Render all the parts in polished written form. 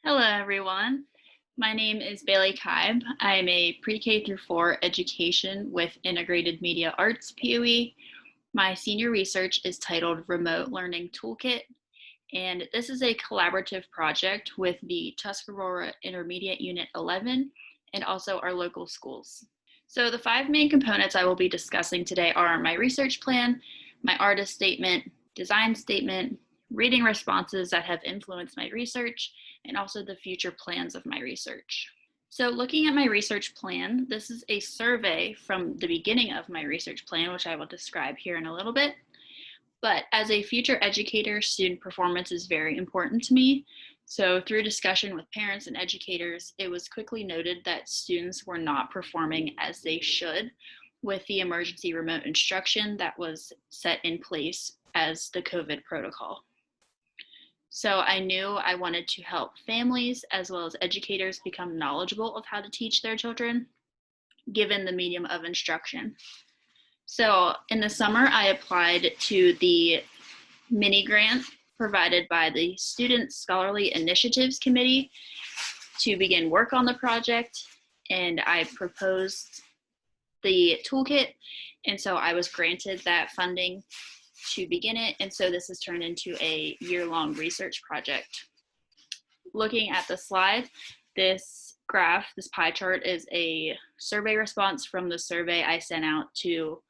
Hello, everyone. My name is Bailey Kaib. I'm a pre-K through 4 education with integrated media arts POE. My senior research is titled Remote Learning Toolkit, and this is a collaborative project with the Tuscarora Intermediate Unit 11 and also our local schools. So the 5 main components I will be discussing today are my research plan, my artist statement, design statement, reading responses that have influenced my research, and also the future plans of my research. So looking at my research plan, this is a survey from the beginning of my research plan, which I will describe here in a little bit. But as a future educator, student performance is very important to me. So through discussion with parents and educators, it was quickly noted that students were not performing as they should with the emergency remote instruction that was set in place as the COVID protocol. So I knew I wanted to help families as well as educators become knowledgeable of how to teach their children, given the medium of instruction. So in the summer, I applied to the mini grant provided by the Student Scholarly Initiatives Committee to begin work on the project, and I proposed the toolkit, and so I was granted that funding to begin it, and so this has turned into a year-long research project. Looking at the slide, this graph, this pie chart, is a survey response from the survey I sent out to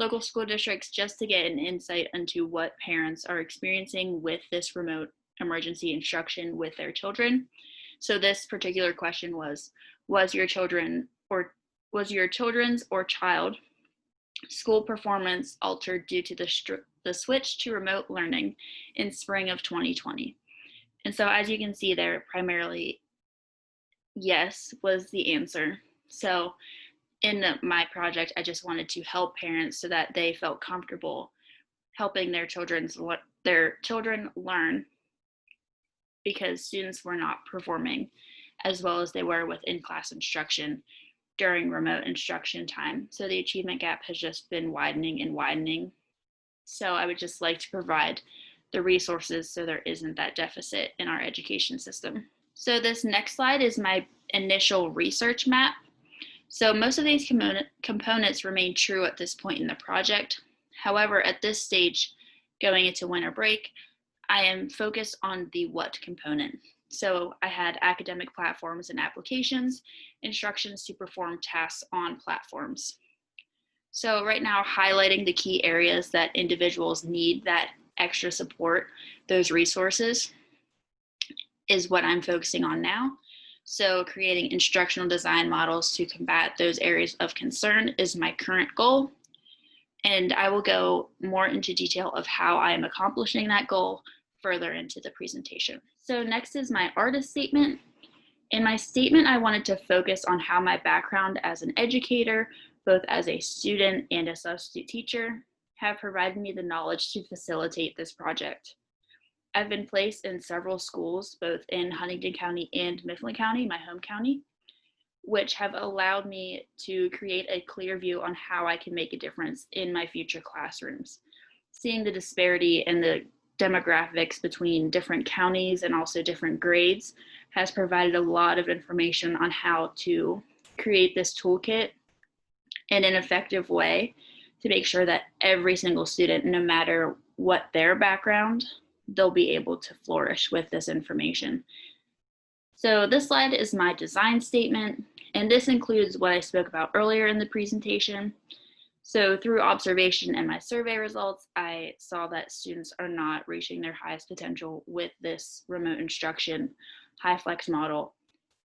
local school districts just to get an insight into what parents are experiencing with this remote emergency instruction with their children. So this particular question was your children's or child school performance altered due to the switch to remote learning in spring of 2020? And so as you can see there, primarily yes was the answer. So in my project, I just wanted to help parents so that they felt comfortable helping their children learn, because students were not performing as well as they were with in-class instruction during remote instruction time. So the achievement gap has just been widening and widening. So I would just like to provide the resources so there isn't that deficit in our education system. So this next slide is my initial research map. So most of these components remain true at this point in the project. However, at this stage, going into winter break, I am focused on the what component. So I had academic platforms and applications, instructions to perform tasks on platforms. So right now, highlighting the key areas that individuals need that extra support, those resources, is what I'm focusing on now. So creating instructional design models to combat those areas of concern is my current goal. And I will go more into detail of how I am accomplishing that goal further into the presentation. So next is my artist statement. In my statement, I wanted to focus on how my background as an educator, both as a student and a substitute teacher, have provided me the knowledge to facilitate this project. I've been placed in several schools, both in Huntingdon County and Mifflin County, my home county, which have allowed me to create a clear view on how I can make a difference in my future classrooms. Seeing the disparity in the demographics between different counties and also different grades has provided a lot of information on how to create this toolkit in an effective way to make sure that every single student, no matter what their background, they'll be able to flourish with this information. So this slide is my design statement, and this includes what I spoke about earlier in the presentation. So through observation and my survey results, I saw that students are not reaching their highest potential with this remote instruction high flex model.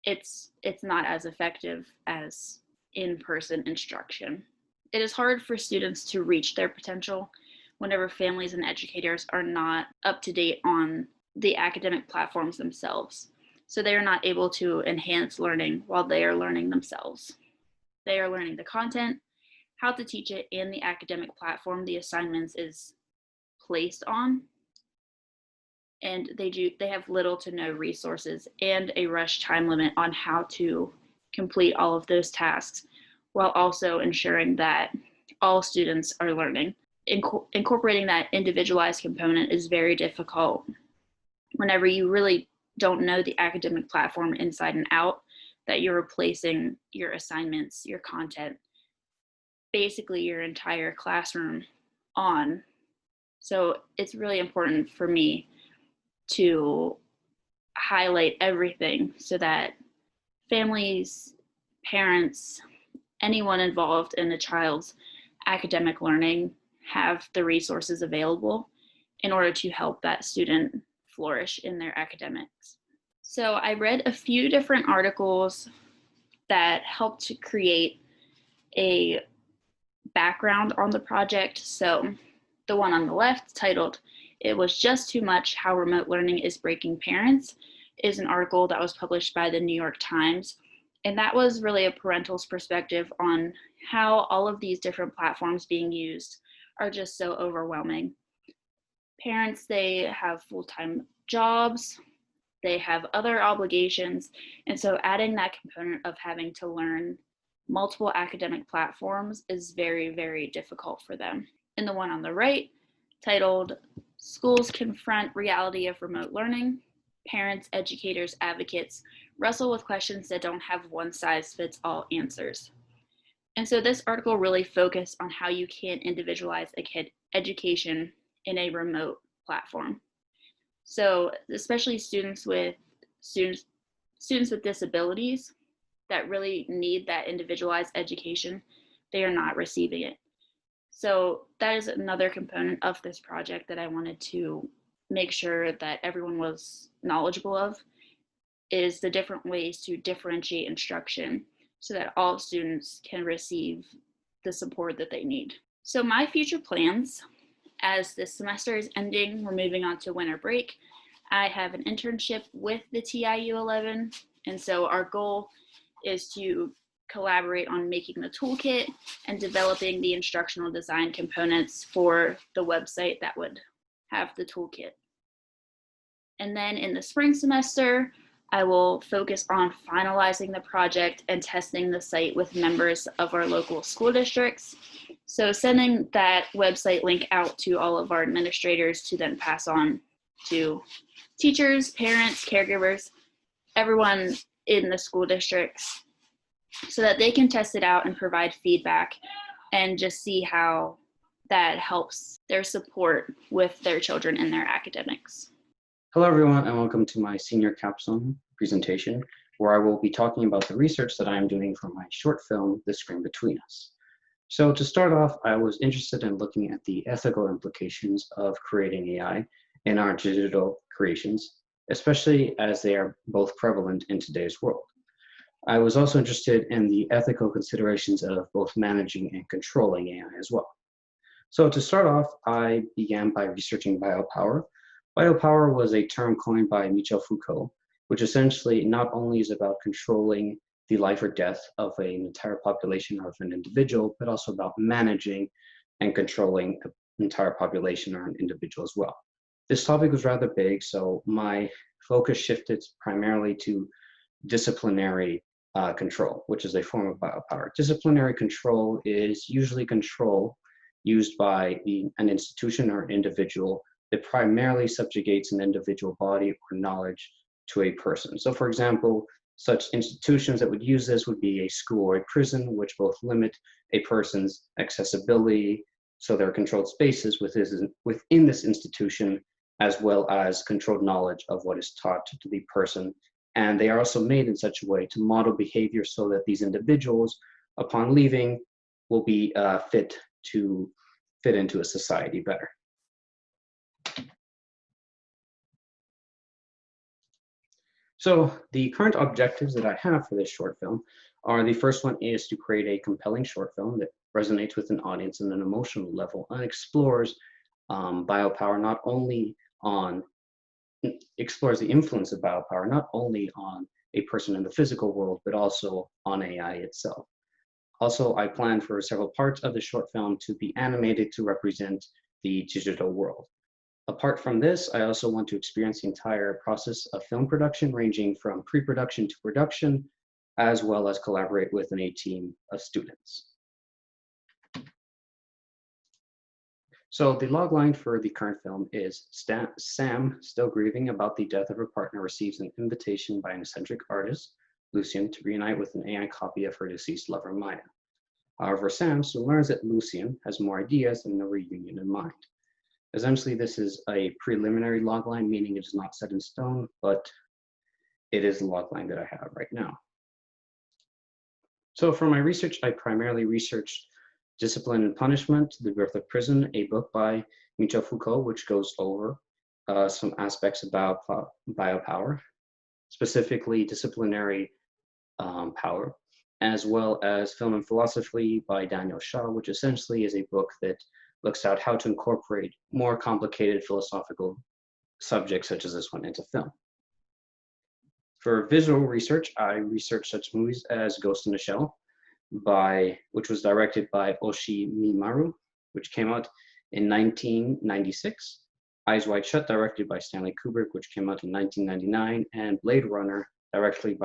It's not as effective as in-person instruction. It is hard for students to reach their potential whenever families and educators are not up to date on the academic platforms themselves. So they are not able to enhance learning while they are learning themselves. They are learning the content, how to teach it, and the academic platform the assignments is placed on. And they have little to no resources and a rush time limit on how to complete all of those tasks, while also ensuring that all students are learning. Incorporating that individualized component is very difficult whenever you really don't know the academic platform inside and out that you're replacing your assignments, your content, basically your entire classroom on. So it's really important for me to highlight everything so that families, parents, anyone involved in a child's academic learning have the resources available in order to help that student flourish in their academics. So I read a few different articles that helped to create a background on the project. So the one on the left, titled "It Was Just Too Much: How Remote Learning is Breaking Parents," is an article that was published by the New York Times. And that was really a parental's perspective on how all of these different platforms being used are just so overwhelming. Parents, they have full-time jobs, they have other obligations, and so adding that component of having to learn multiple academic platforms is very, very difficult for them. And the one on the right, titled "Schools Confront Reality of Remote Learning: Parents, Educators, Advocates Wrestle with Questions That Don't Have One-Size-Fits-All Answers." And so this article really focused on how you can individualize a kid education in a remote platform. So especially students with disabilities that really need that individualized education, they are not receiving it. So that is another component of this project that I wanted to make sure that everyone was knowledgeable of, is the different ways to differentiate instruction so that all students can receive the support that they need. So my future plans, as this semester is ending, we're moving on to winter break, I have an internship with the TIU 11, and so our goal is to collaborate on making the toolkit and developing the instructional design components for the website that would have the toolkit. And then in the spring semester, I will focus on finalizing the project and testing the site with members of our local school districts. So sending that website link out to all of our administrators to then pass on to teachers, parents, caregivers, everyone in the school districts, so that they can test it out and provide feedback and just see how that helps their support with their children and their academics. Hello everyone, and welcome to my senior capstone presentation, where I will be talking about the research that I am doing for my short film, The Screen Between Us. So to start off, I was interested in looking at the ethical implications of creating AI in our digital creations, especially as they are both prevalent in today's world. I was also interested in the ethical considerations of both managing and controlling AI as well. So to start off, I began by researching biopower. Biopower was a term coined by Michel Foucault, which essentially not only is about controlling the life or death of an entire population or of an individual, but also about managing and controlling an entire population or an individual as well. This topic was rather big, so my focus shifted primarily to disciplinary control, which is a form of biopower. Disciplinary control is usually control used by an institution or individual that primarily subjugates an individual body or knowledge to a person. So for example, such institutions that would use this would be a school or a prison, which both limit a person's accessibility, so there are controlled spaces within this institution, as well as controlled knowledge of what is taught to the person. And they are also made in such a way to model behavior so that these individuals, upon leaving, will be fit into a society better. So the current objectives that I have for this short film are: the first one is to create a compelling short film that resonates with an audience on an emotional level and explores biopower not only on explores the influence of biopower not only on a person in the physical world, but also on AI itself. Also, I plan for several parts of the short film to be animated to represent the digital world. Apart from this, I also want to experience the entire process of film production, ranging from pre-production to production, as well as collaborate with a team of students. So the logline for the current film is Sam, still grieving about the death of her partner, receives an invitation by an eccentric artist, Lucian, to reunite with an AI copy of her deceased lover, Maya. However, Sam soon learns that Lucian has more ideas than the reunion in mind. Essentially, this is a preliminary logline, meaning it is not set in stone, but it is the logline that I have right now. So for my research, I primarily researched Discipline and Punishment, The Birth of Prison, a book by Michel Foucault, which goes over some aspects about biopower, specifically disciplinary power, as well as Film and Philosophy by Daniel Shaw, which essentially is a book that looks at how to incorporate more complicated philosophical subjects such as this one into film. For visual research, I researched such movies as Ghost in the Shell, which was directed by Oshii Mimaru, which came out in 1996, Eyes Wide Shut, directed by Stanley Kubrick, which came out in 1999, and Blade Runner, directed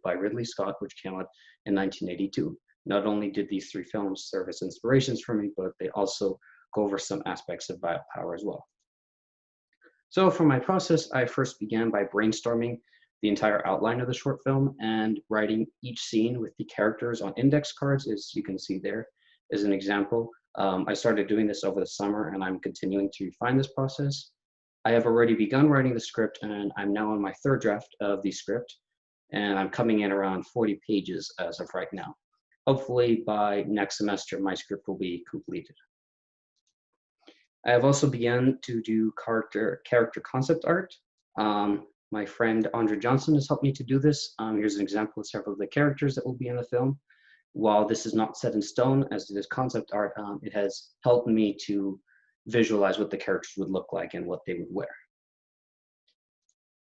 by Ridley Scott, which came out in 1982. Not only did these three films serve as inspirations for me, but they also go over some aspects of biopower as well. So for my process, I first began by brainstorming the entire outline of the short film and writing each scene with the characters on index cards, as you can see there as an example. I started doing this over the summer and I'm continuing to refine this process. I have already begun writing the script and I'm now on my third draft of the script and I'm coming in around 40 pages as of right now. Hopefully by next semester, my script will be completed. I have also begun to do character concept art. My friend Andre Johnson has helped me to do this. Here's an example of several of the characters that will be in the film. While this is not set in stone, as it is concept art, it has helped me to visualize what the characters would look like and what they would wear.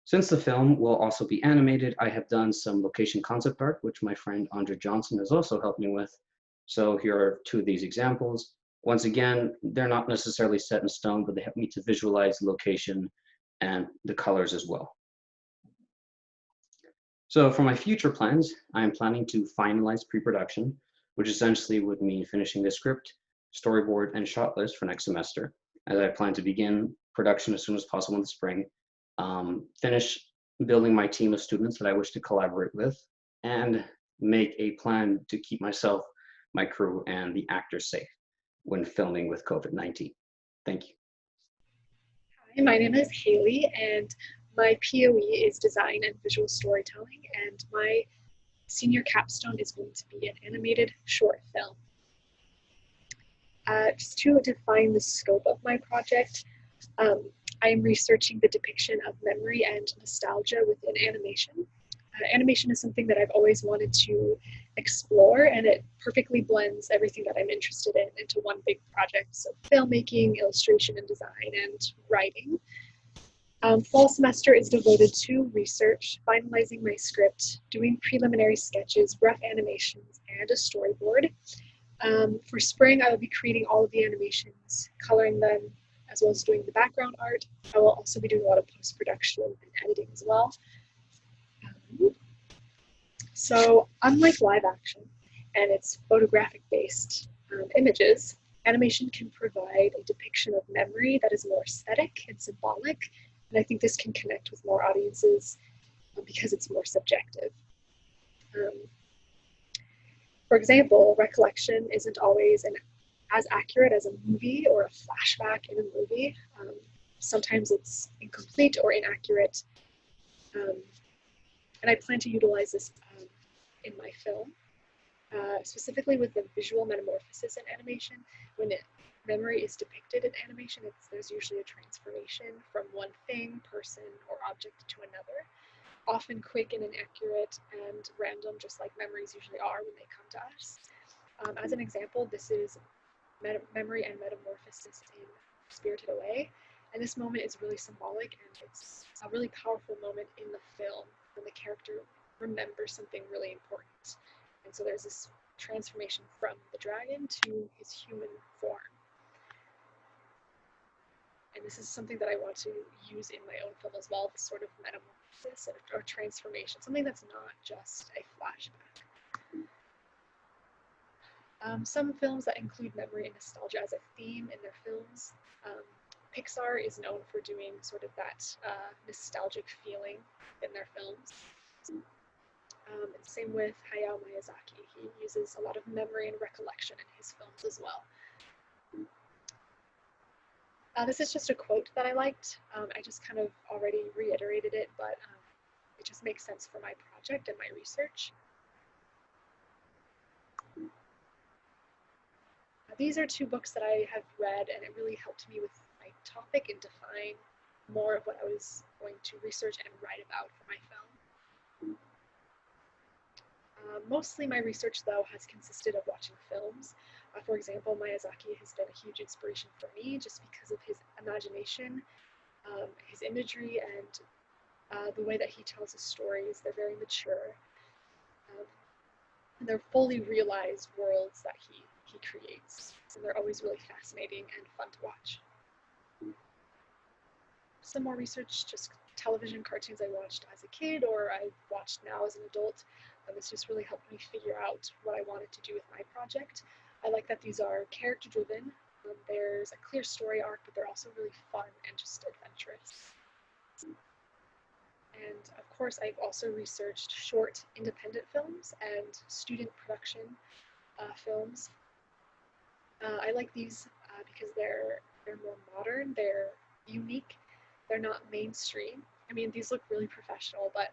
Since the film will also be animated, I have done some location concept art, which my friend Andre Johnson has also helped me with. So here are two of these examples. Once again, they're not necessarily set in stone, but they help me to visualize the location and the colors as well. So for my future plans, I am planning to finalize pre-production, which essentially would mean finishing the script, storyboard, and shot list for next semester, as I plan to begin production as soon as possible in the spring, finish building my team of students that I wish to collaborate with, and make a plan to keep myself, my crew, and the actors safe when filming with COVID-19. Thank you. Hi, my name is Haley, and my POE is Design and Visual Storytelling, and my senior capstone is going to be an animated short film. Just to define the scope of my project, I am researching the depiction of memory and nostalgia within animation. Animation is something that I've always wanted to explore, and it perfectly blends everything that I'm interested in into one big project. So filmmaking, illustration and design, and writing. Fall semester is devoted to research, finalizing my script, doing preliminary sketches, rough animations, and a storyboard. For spring, I will be creating all of the animations, coloring them, as well as doing the background art. I will also be doing a lot of post-production and editing as well. So unlike live action and its photographic-based images, animation can provide a depiction of memory that is more aesthetic and symbolic, and I think this can connect with more audiences because it's more subjective. For example, recollection isn't always as accurate as a movie or a flashback in a movie. Sometimes it's incomplete or inaccurate. And I plan to utilize this in my film, specifically with the visual metamorphosis in animation. When memory is depicted in animation, there's usually a transformation from one thing, person, or object to another, often quick and inaccurate and random, just like memories usually are when they come to us. As an example, this is memory and metamorphosis in Spirited Away. And this moment is really symbolic, and it's a really powerful moment in the film when the character remembers something really important. And so there's this transformation from the dragon to his human form. And this is something that I want to use in my own film as well, this sort of metamorphosis or transformation, something that's not just a flashback. Some films that include memory and nostalgia as a theme in their films. Pixar is known for doing sort of that nostalgic feeling in their films. And same with Hayao Miyazaki. He uses a lot of memory and recollection in his films as well. This is just a quote that I liked. I just kind of already reiterated it, but it just makes sense for my project and my research. These are two books that I have read, and it really helped me with my topic and define more of what I was going to research and write about for my film. Mostly my research, though, has consisted of watching films. For example, Miyazaki has been a huge inspiration for me just because of his imagination, his imagery, and the way that he tells his stories. They're very mature. And they're fully realized worlds that he creates. And they're always really fascinating and fun to watch. Some more research, just television cartoons I watched as a kid or I watched now as an adult. This just really helped me figure out what I wanted to do with my project. I like that these are character driven. There's a clear story arc, but they're also really fun and just adventurous. And of course, I've also researched short independent films and student production films. I like these because they're more modern, they're unique, they're not mainstream. I mean, these look really professional, but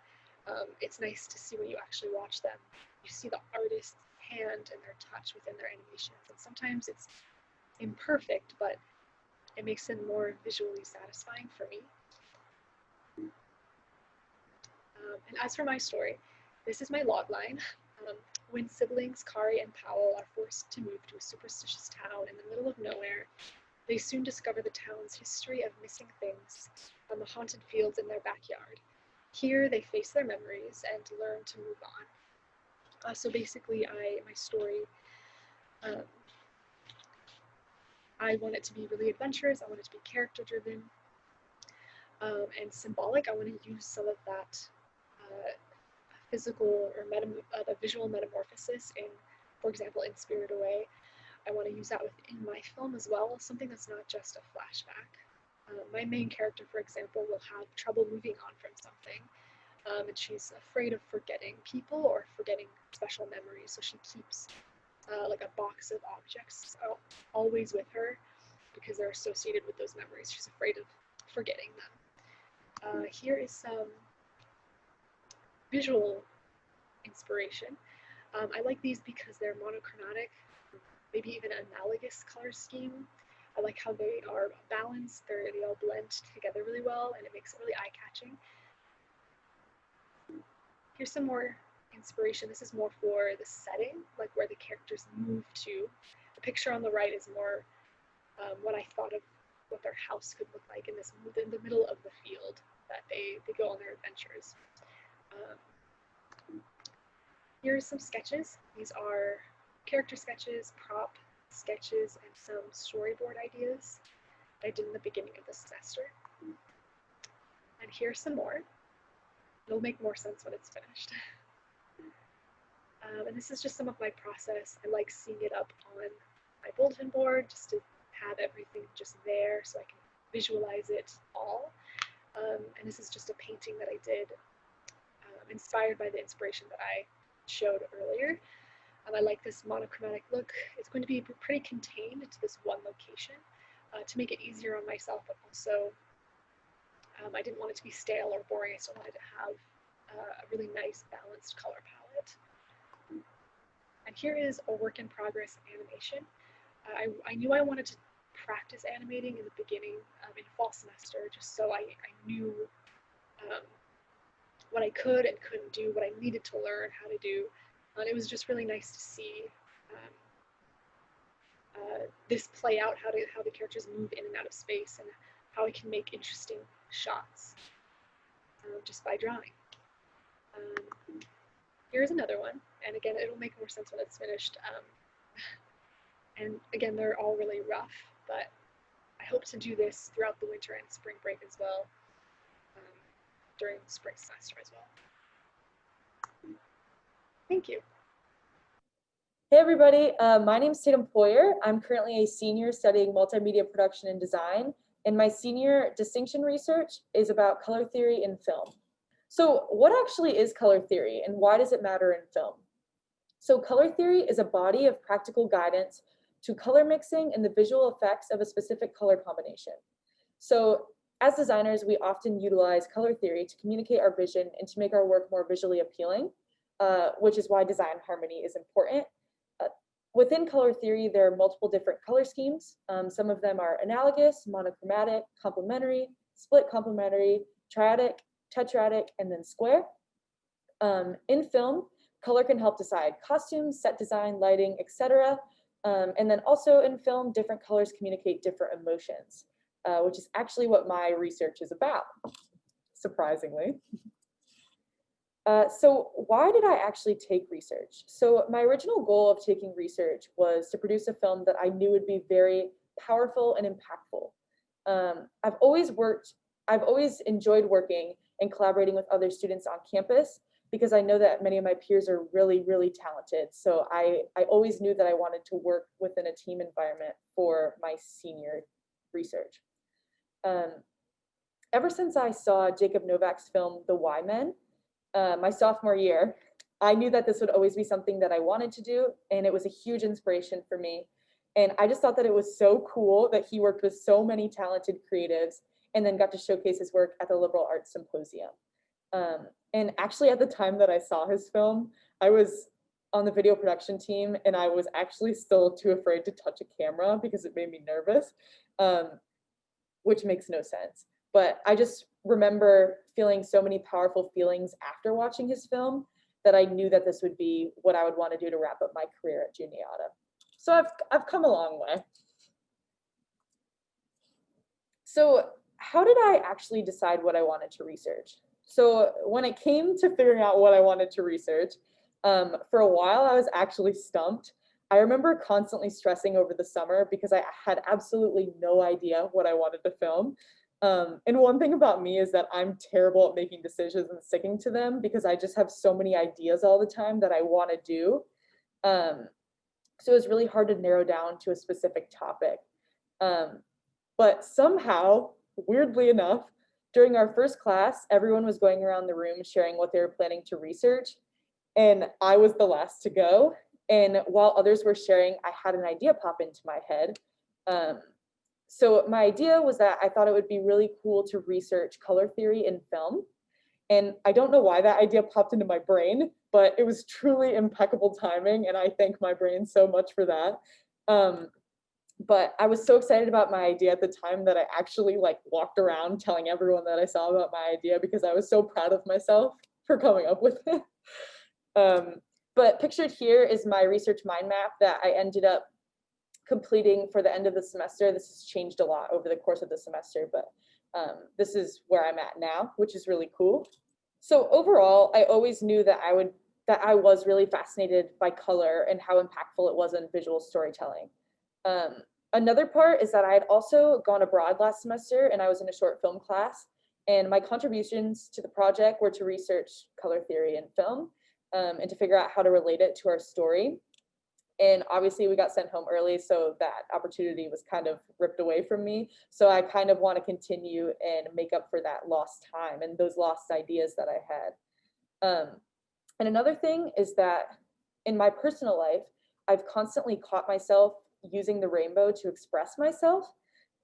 it's nice to see when you actually watch them. You see the artist's hand and their touch within their animations, and sometimes it's imperfect, but it makes it more visually satisfying for me. And as for my story, this is my logline. When siblings Kari and Powell are forced to move to a superstitious town in the middle of nowhere, they soon discover the town's history of missing things on the haunted fields in their backyard. Here, they face their memories and learn to move on. So basically, my story, I want it to be really adventurous. I want it to be character-driven and symbolic. I want to use some of that physical or the visual metamorphosis in, for example, in Spirited Away. I want to use that within my film as well, something that's not just a flashback. My main character, for example, will have trouble moving on from something, and she's afraid of forgetting people or forgetting special memories, so she keeps like a box of objects always with her because they're associated with those memories. She's afraid of forgetting them. Here is some visual inspiration. I like these because they're monochromatic, maybe even analogous color scheme. I like how they are balanced, they all blend together really well, and it makes it really eye-catching. Here's some more inspiration. This is more for the setting, like where the characters move to. The picture on the right is more what I thought of what their house could look like in the middle of the field that they go on their adventures. Here's some sketches. These are character sketches, prop sketches, and some storyboard ideas that I did in the beginning of the semester. And here's some more. It'll make more sense when it's finished. And this is just some of my process. I like seeing it up on my bulletin board just to have everything just there so I can visualize it all. And this is just a painting that I did inspired by the inspiration that I showed earlier. I like this monochromatic look. It's going to be pretty contained to this one location to make it easier on myself, but also I didn't want it to be stale or boring. I still wanted to have a really nice balanced color palette. And here is a work in progress animation. I knew I wanted to practice animating in the beginning in fall semester, just so I knew what I could and couldn't do, what I needed to learn how to do. And it was just really nice to see this play out, how the characters move in and out of space, and how I can make interesting shots just by drawing. Here's another one, and again, it'll make more sense when it's finished. And again, they're all really rough, but I hope to do this throughout the winter and spring break as well, during the spring semester as well. Thank you. Hey everybody, my name is Tatum Poyer. I'm currently a senior studying multimedia production and design, and my senior distinction research is about color theory in film. So what actually is color theory and why does it matter in film? So color theory is a body of practical guidance to color mixing and the visual effects of a specific color combination. So as designers, we often utilize color theory to communicate our vision and to make our work more visually appealing, which is why design harmony is important. Within color theory, there are multiple different color schemes. Some of them are analogous, monochromatic, complementary, split complementary, triadic, tetradic, and then square. In film, color can help decide costumes, set design, lighting, etc. And then also in film, different colors communicate different emotions, which is actually what my research is about, surprisingly. So why did I actually take research? So my original goal of taking research was to produce a film that I knew would be very powerful and impactful. I've always enjoyed working and collaborating with other students on campus because I know that many of my peers are really, really talented. So I always knew that I wanted to work within a team environment for my senior research. Ever since I saw Jacob Novak's film, The Y Men, my sophomore year, I knew that this would always be something that I wanted to do, and it was a huge inspiration for me. And I just thought that it was so cool that he worked with so many talented creatives and then got to showcase his work at the Liberal Arts Symposium. And actually at the time that I saw his film, I was on the video production team and I was actually still too afraid to touch a camera because it made me nervous, which makes no sense. But I just remember feeling so many powerful feelings after watching his film that I knew that this would be what I would want to do to wrap up my career at Juniata. So I've come a long way. So how did I actually decide what I wanted to research? So when it came to figuring out what I wanted to research, for a while I was actually stumped. I remember constantly stressing over the summer because I had absolutely no idea what I wanted to film. And one thing about me is that I'm terrible at making decisions and sticking to them because I just have so many ideas all the time that I want to do. So it's really hard to narrow down to a specific topic. But somehow, weirdly enough, during our first class, everyone was going around the room sharing what they were planning to research. And I was the last to go. And while others were sharing, I had an idea pop into my head. So my idea was that I thought it would be really cool to research color theory in film. And I don't know why that idea popped into my brain, but it was truly impeccable timing. And I thank my brain so much for that. But I was so excited about my idea at the time that I actually walked around telling everyone that I saw about my idea because I was so proud of myself for coming up with it. But pictured here is my research mind map that I ended up completing for the end of the semester. This has changed a lot over the course of the semester, but this is where I'm at now, which is really cool. So overall, I always knew that I was really fascinated by color and how impactful it was in visual storytelling. Another part is that I had also gone abroad last semester and I was in a short film class, and my contributions to the project were to research color theory in film and to figure out how to relate it to our story. And obviously we got sent home early, so that opportunity was kind of ripped away from me. So I kind of want to continue and make up for that lost time and those lost ideas that I had. And another thing is that in my personal life, I've constantly caught myself using the rainbow to express myself.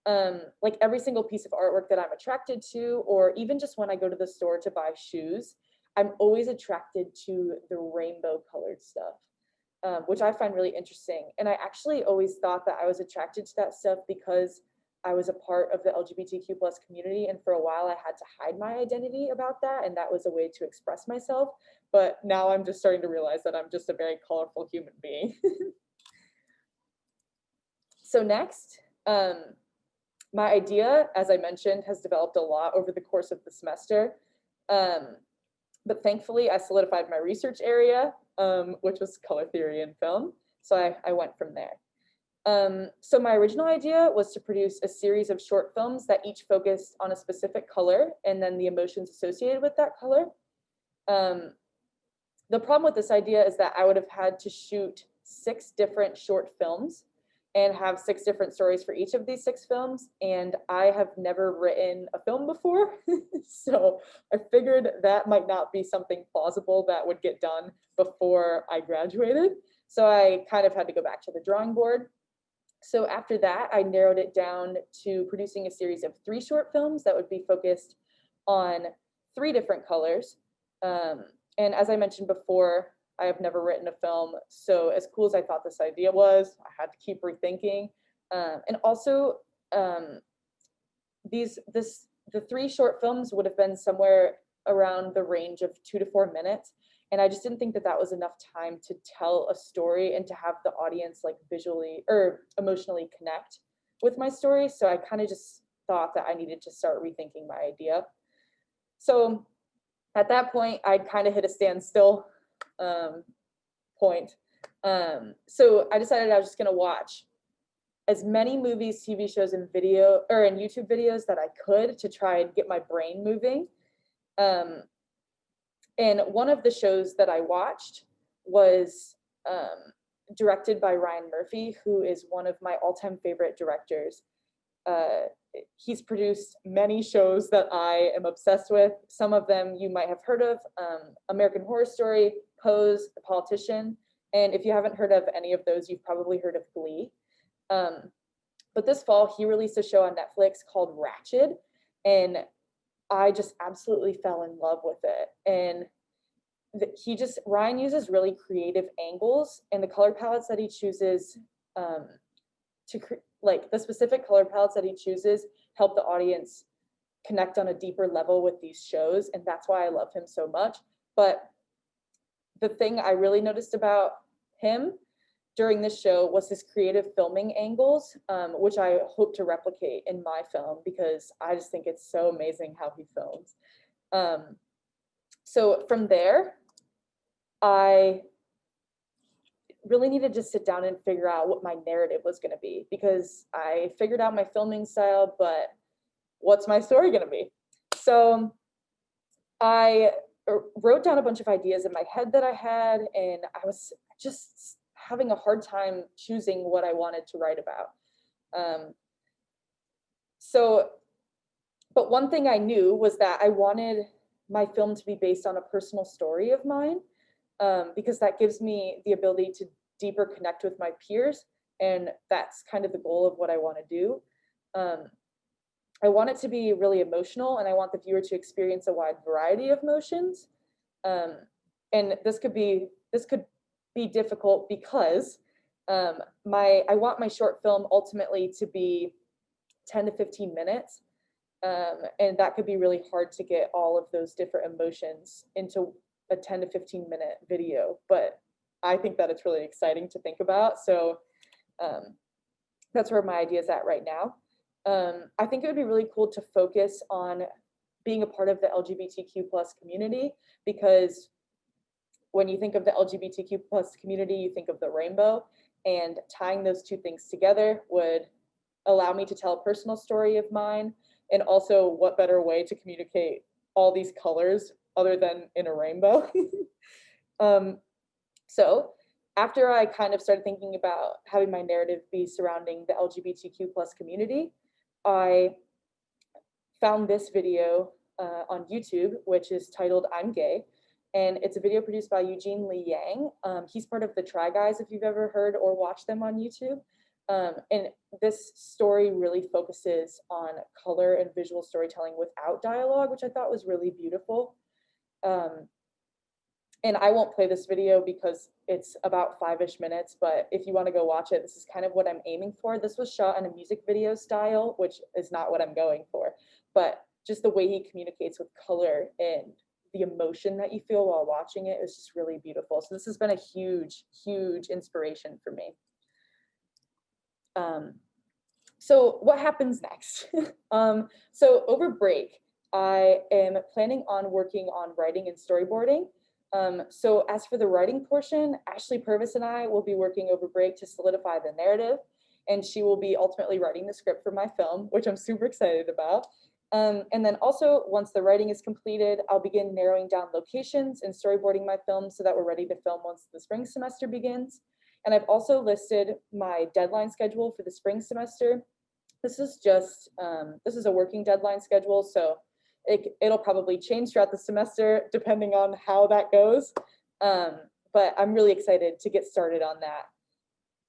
Like every single piece of artwork that I'm attracted to, or even just when I go to the store to buy shoes, I'm always attracted to the rainbow colored stuff. Which I find really interesting. And I actually always thought that I was attracted to that stuff because I was a part of the LGBTQ+ community. And for a while I had to hide my identity about that. And that was a way to express myself. But now I'm just starting to realize that I'm just a very colorful human being. So next, my idea, as I mentioned, has developed a lot over the course of the semester. But thankfully I solidified my research area, which was color theory and film. So I went from there. So my original idea was to produce a series of short films that each focused on a specific color and then the emotions associated with that color. The problem with this idea is that I would have had to shoot 6 different short films and have 6 different stories for each of these 6 films. And I have never written a film before. So I figured that might not be something plausible that would get done before I graduated. So I kind of had to go back to the drawing board. So after that, I narrowed it down to producing a series of 3 short films that would be focused on 3 different colors. And as I mentioned before, I have never written a film. So as cool as I thought this idea was, I had to keep rethinking. And also, the 3 short films would have been somewhere around the range of 2 to 4 minutes. And I just didn't think that that was enough time to tell a story and to have the audience like visually or emotionally connect with my story. So I kind of just thought that I needed to start rethinking my idea. So at that point, I kind of hit a standstill point. So I decided I was just going to watch as many movies, TV shows, and YouTube videos that I could to try and get my brain moving. And one of the shows that I watched was directed by Ryan Murphy, who is one of my all-time favorite directors. He's produced many shows that I am obsessed with. Some of them you might have heard of: American Horror Story, Pose, The Politician. And if you haven't heard of any of those, you've probably heard of Glee. But this fall, he released a show on Netflix called Ratched, and I just absolutely fell in love with it. And Ryan uses really creative angles, and the color palettes that he chooses the specific color palettes that he chooses help the audience connect on a deeper level with these shows. And that's why I love him so much. But the thing I really noticed about him during this show was his creative filming angles, which I hope to replicate in my film, because I just think it's so amazing how he films. So from there, I really needed to sit down and figure out what my narrative was going to be, because I figured out my filming style, but what's my story going to be? So I wrote down a bunch of ideas in my head that I had, and I was just having a hard time choosing what I wanted to write about. But one thing I knew was that I wanted my film to be based on a personal story of mine, because that gives me the ability to deeper connect with my peers, and that's kind of the goal of what I want to do. I want it to be really emotional, and I want the viewer to experience a wide variety of emotions. And this could be difficult because I want my short film ultimately to be 10 to 15 minutes. And that could be really hard to get all of those different emotions into a 10 to 15 minute video, but I think that it's really exciting to think about. So that's where my idea is at right now. I think it would be really cool to focus on being a part of the LGBTQ+ community, because when you think of the LGBTQ+ community, you think of the rainbow, and tying those 2 things together would allow me to tell a personal story of mine. And also, what better way to communicate all these colors other than in a rainbow? So after I kind of started thinking about having my narrative be surrounding the LGBTQ+ community, I found this video on YouTube, which is titled "I'm Gay." And it's a video produced by Eugene Lee Yang. He's part of the Try Guys, if you've ever heard or watched them on YouTube. And this story really focuses on color and visual storytelling without dialogue, which I thought was really beautiful. And I won't play this video because it's about 5-ish minutes, but if you want to go watch it, this is kind of what I'm aiming for. This was shot in a music video style, which is not what I'm going for, but just the way he communicates with color and the emotion that you feel while watching it is just really beautiful. So this has been a huge, huge inspiration for me. So what happens next? So over break, I am planning on working on writing and storyboarding. So as for the writing portion, Ashley Purvis and I will be working over break to solidify the narrative, and she will be ultimately writing the script for my film, which I'm super excited about. And then also, once the writing is completed, I'll begin narrowing down locations and storyboarding my film so that we're ready to film once the spring semester begins. And I've also listed my deadline schedule for the spring semester. This is just, this is a working deadline schedule, so it'll probably change throughout the semester depending on how that goes. But I'm really excited to get started on that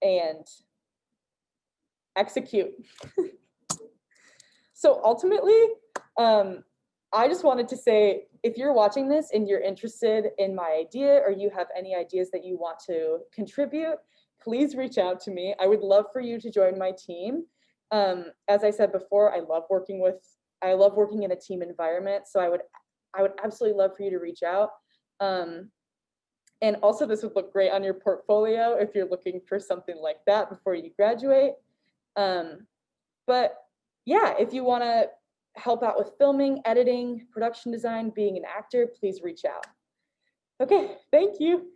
and execute. So ultimately, I just wanted to say, if you're watching this and you're interested in my idea or you have any ideas that you want to contribute, please reach out to me. I would love for you to join my team. As I said before, I love working in a team environment, so I would absolutely love for you to reach out. And also, this would look great on your portfolio if you're looking for something like that before you graduate. But yeah, if you want to help out with filming, editing, production design, being an actor, please reach out. Okay, thank you.